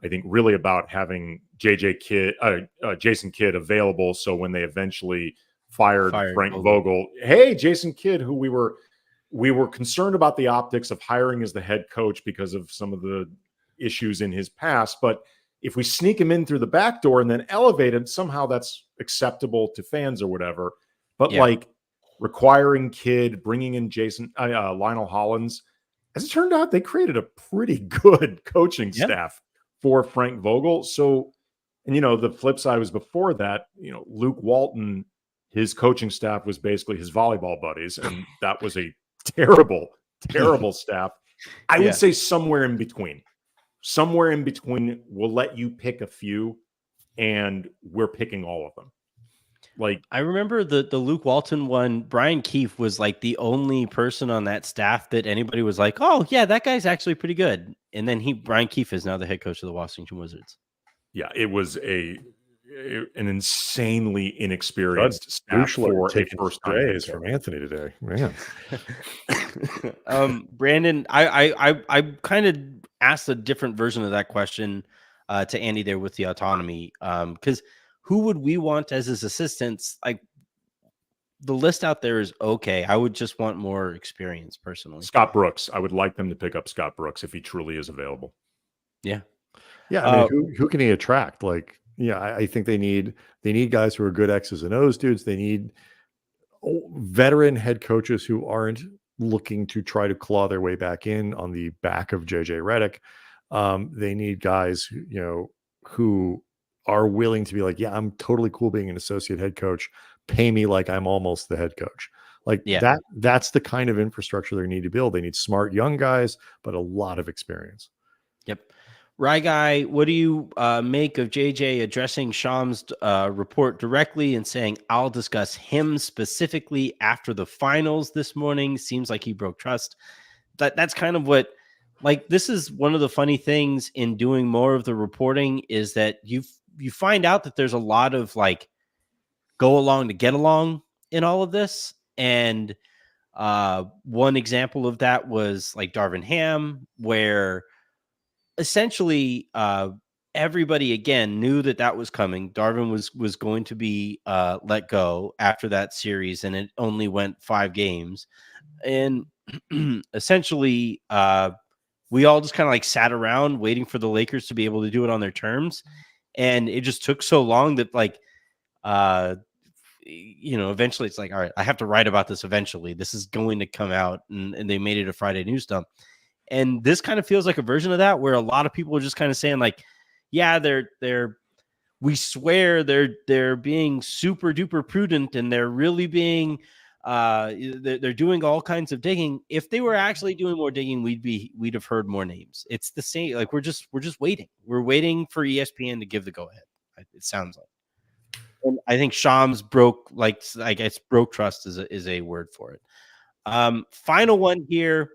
I think, really about having Jason Kidd available. So when they eventually fired Frank Vogel, hey, Jason Kidd, who we were concerned about the optics of hiring as the head coach because of some of the issues in his past, but if we sneak him in through the back door and then elevate him, somehow that's acceptable to fans or whatever. But like requiring Kidd, bringing in Lionel Hollins, as it turned out, they created a pretty good coaching staff for Frank Vogel. So, and the flip side was before that, Luke Walton, his coaching staff was basically his volleyball buddies, and that was a terrible, terrible staff. I would say somewhere in between. Somewhere in between, we'll let you pick a few, and we're picking all of them. Like, I remember the Luke Walton one. Brian Keefe was like the only person on that staff that anybody was like, "Oh yeah, that guy's actually pretty good." And then Brian Keefe is now the head coach of the Washington Wizards. Yeah, it was an insanely inexperienced staff for a first-time from Anthony today, man. Brandon, I kind of asked a different version of that question to Andy there with the autonomy, because who would we want as his assistants? Like, the list out there is okay. I would just want more experience personally. Scott Brooks. I would like them to pick up Scott Brooks if he truly is available. Yeah. I mean, who can he attract? Like, I think they need guys who are good X's and O's dudes. They need veteran head coaches who aren't looking to try to claw their way back in on the back of JJ Redick. They need guys who are willing to be like, I'm totally cool being an associate head coach. Pay me like I'm almost the head coach. Like that's the kind of infrastructure they need to build. They need smart young guys, but a lot of experience. Yep. Rye Guy, what do you make of JJ addressing Shams' report directly and saying, I'll discuss him specifically after the finals this morning? Seems like he broke trust. That's kind of what, like, this is one of the funny things in doing more of the reporting is that you find out that there's a lot of like go along to get along in all of this. And one example of that was like Darvin Ham, where essentially everybody again knew that was coming. Darvin was going to be let go after that series, and it only went 5 games. And essentially we all just kind of like sat around waiting for the Lakers to be able to do it on their terms. And it just took so long that like, eventually it's like, all right, I have to write about this eventually. This is going to come out, and they made it a Friday news dump. And this kind of feels like a version of that, where a lot of people are just kind of saying like, yeah, we swear they're being super duper prudent, and they're really being, they're doing all kinds of digging. If they were actually doing more digging, we'd have heard more names. It's the same. Like, we're just waiting. We're waiting for ESPN to give the go ahead. It sounds like. And I think Shams broke trust is a word for it. Final one here.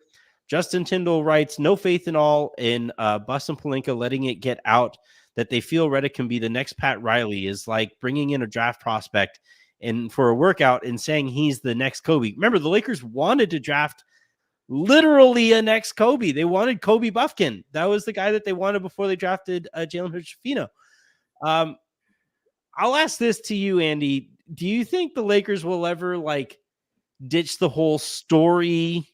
Justin Tyndall writes, no faith in all in Boston Palenka letting it get out that they feel Redick can be the next Pat Riley is like bringing in a draft prospect and for a workout and saying he's the next Kobe. Remember, the Lakers wanted to draft literally a next Kobe. They wanted Kobe Buffkin. That was the guy that they wanted before they drafted Jalen Hood-Schifino. I'll ask this to you, Andy. Do you think the Lakers will ever like ditch the whole story?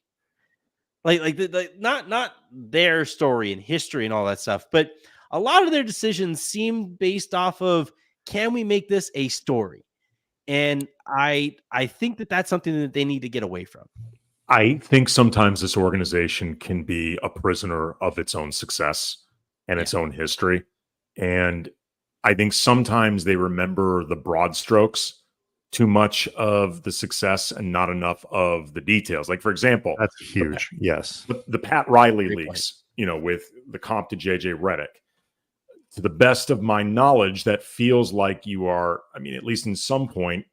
Like not their story and history and all that stuff, but a lot of their decisions seem based off of, can we make this a story? And I think that's something that they need to get away from. I think sometimes this organization can be a prisoner of its own success and its own history. And I think sometimes they remember the broad strokes too much of the success and not enough of the details. Like, for example, that's huge. Yes. The Pat Riley leaks. with the comp to JJ Redick. To the best of my knowledge, that feels like you are, at least in some point,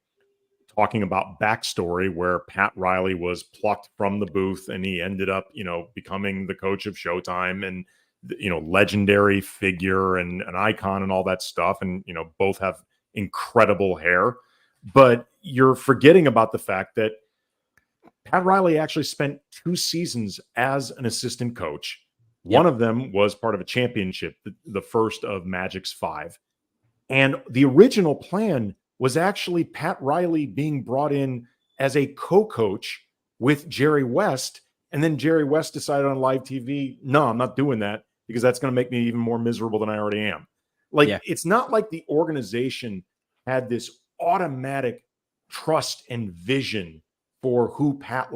talking about backstory where Pat Riley was plucked from the booth and he ended up, becoming the coach of Showtime and, legendary figure and an icon and all that stuff. And, both have incredible hair. But you're forgetting about the fact that Pat Riley actually spent 2 seasons as an assistant coach. One of them was part of a championship, the first of Magic's 5. And the original plan was actually Pat Riley being brought in as a co-coach with Jerry West. And then Jerry West decided on live TV, no, I'm not doing that because that's going to make me even more miserable than I already am. It's not like the organization had this automatic trust and vision for who Pat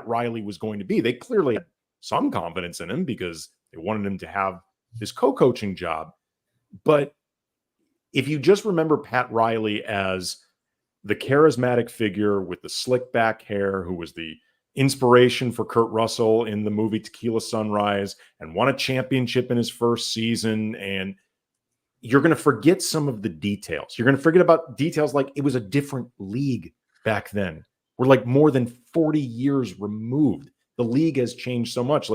Riley was going to be. They clearly had some confidence in him because they wanted him to have this co-coaching job. But if you just remember Pat Riley as the charismatic figure with the slick back hair, who was the inspiration for Kurt Russell in the movie Tequila Sunrise and won a championship in his first season, and you're going to forget some of the details. You're going to forget about details like it was a different league back then. We're like more than 40 years removed. The league has changed so much.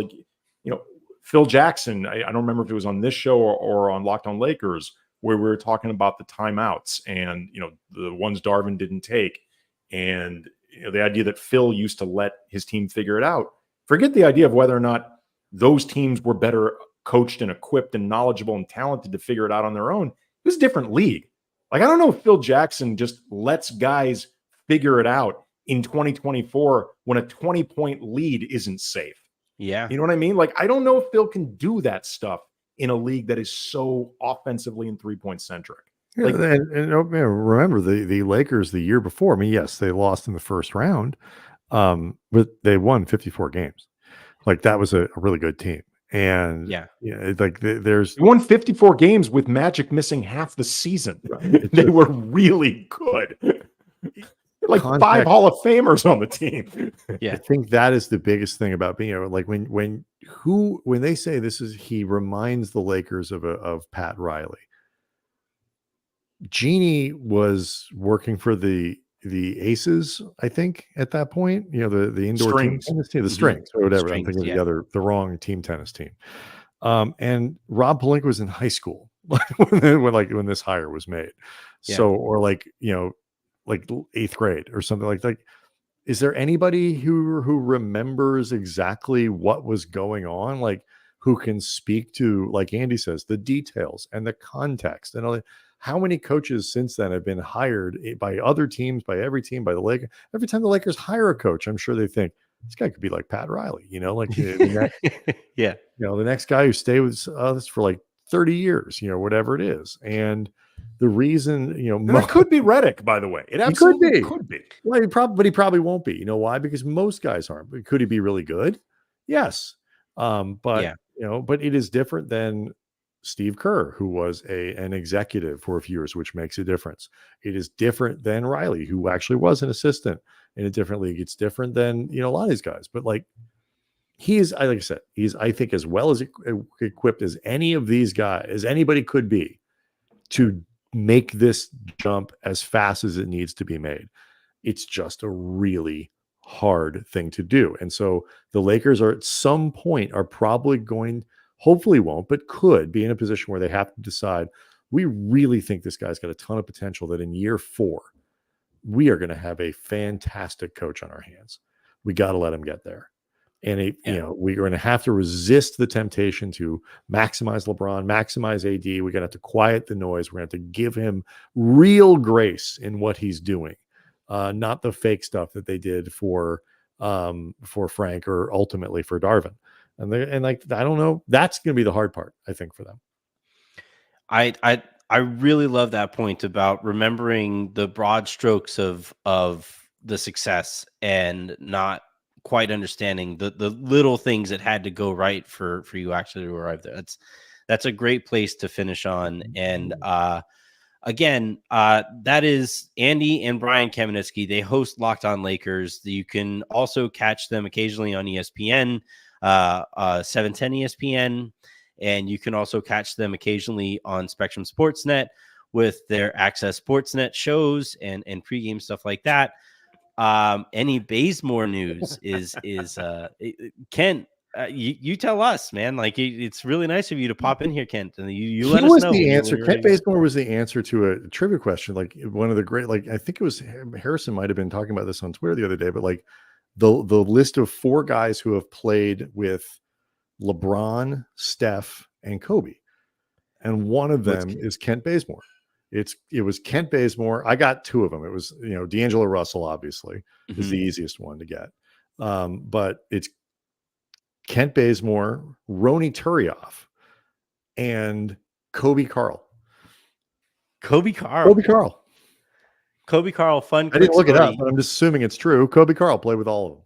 Phil Jackson, I don't remember if it was on this show or on Locked On Lakers, where we were talking about the timeouts and, the ones Darvin didn't take. And the idea that Phil used to let his team figure it out. Forget the idea of whether or not those teams were better coached and equipped and knowledgeable and talented to figure it out on their own. It was a different league. I don't know if Phil Jackson just lets guys figure it out in 2024 when a 20-point lead isn't safe. Yeah. You know what I mean? I don't know if Phil can do that stuff in a league that is so offensively and 3-point centric. Yeah, remember the Lakers the year before. Yes, they lost in the first round, but they won 54 games. That was a really good team. And they won 54 games with Magic missing half the season. Right. They were really good. 5 Hall of Famers on the team. I think that is the biggest thing about being when they say he reminds the Lakers of Pat Riley. Jeannie was working for the Aces, I think, at that point. The indoor Strings. team tennis team, the Strings or whatever. I'm thinking of the wrong team tennis team. And Rob Pelinka was in high school when this hire was made. Yeah. So, or 8th grade or something like that. Is there anybody who remembers exactly what was going on? Who can speak to, like Andy says, the details and the context and all that? How many coaches since then have been hired by other teams, by every team, by the Lakers? Every time the Lakers hire a coach, I'm sure they think this guy could be like Pat Riley, the next guy who stayed with us for 30 years, whatever it is. And the reason, that could be Redick, by the way. It absolutely could be. Well, but he probably won't be. You know why? Because most guys aren't. Could he be really good? Yes. But it is different than Steve Kerr, who was an executive for a few years, which makes a difference. It is different than Riley, who actually was an assistant in a different league. It's different than, a lot of these guys. But he is, like I said, he's, I think, as well as equipped as any of these guys, as anybody could be, to make this jump as fast as it needs to be made. It's just a really hard thing to do. And so the Lakers are at some point are probably going, hopefully won't, but could be in a position where they have to decide, we really think this guy's got a ton of potential that in year 4, we are going to have a fantastic coach on our hands. We got to let him get there. And we're going to have to resist the temptation to maximize LeBron, maximize AD. We're going to have to quiet the noise. We're going to have to give him real grace in what he's doing, not the fake stuff that they did for Frank or ultimately for Darvin. And I don't know. That's going to be the hard part, I think, for them. I really love that point about remembering the broad strokes of the success and not quite understanding the little things that had to go right for you actually to arrive there. That's a great place to finish on. And again, that is Andy and Brian Kamenetzky. They host Locked On Lakers. You can also catch them occasionally on ESPN. 710 ESPN, and you can also catch them occasionally on Spectrum Sportsnet with their Access Sportsnet shows and pregame stuff like that. Any Bazemore news is Kent. You tell us, man. Like it's really nice of you to pop in here, Kent, and you let us know. The answer. Kent Bazemore was the answer to a trivia question. Like one of the great. Like I think it was Harrison might have been talking about this on Twitter the other day. But like the list of 4 guys who have played with LeBron, Steph, and Kobe, and one of them is Kent Bazemore. It was Kent Bazemore. I got 2 of them. It was, D'Angelo Russell, obviously, is the easiest one to get. But it's Kent Bazemore, Rony Turioff, and Kobe Carl. Kobe Carl. Fun. I didn't look it up, but I'm just assuming it's true. Kobe Carl played with all of them.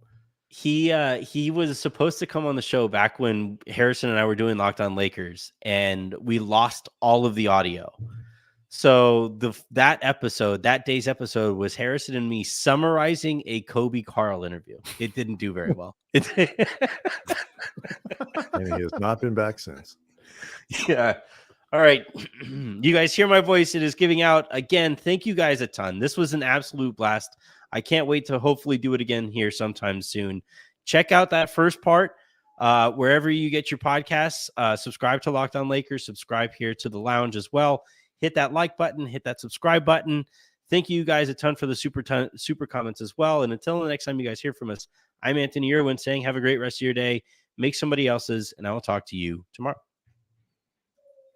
He was supposed to come on the show back when Harrison and I were doing Locked On Lakers, and we lost all of the audio. So that day's episode was Harrison and me summarizing a Kobe Carl interview. It didn't do very well. And he has not been back since. Yeah. All right. You guys hear my voice. It is giving out again. Thank you guys a ton. This was an absolute blast. I can't wait to hopefully do it again here sometime soon. Check out that first part wherever you get your podcasts. Subscribe to Locked On Lakers. Subscribe here to the lounge as well. Hit that like button, hit that subscribe button. Thank you guys a ton for the super comments as well. And until the next time you guys hear from us, I'm Anthony Irwin saying have a great rest of your day. Make somebody else's, and I will talk to you tomorrow.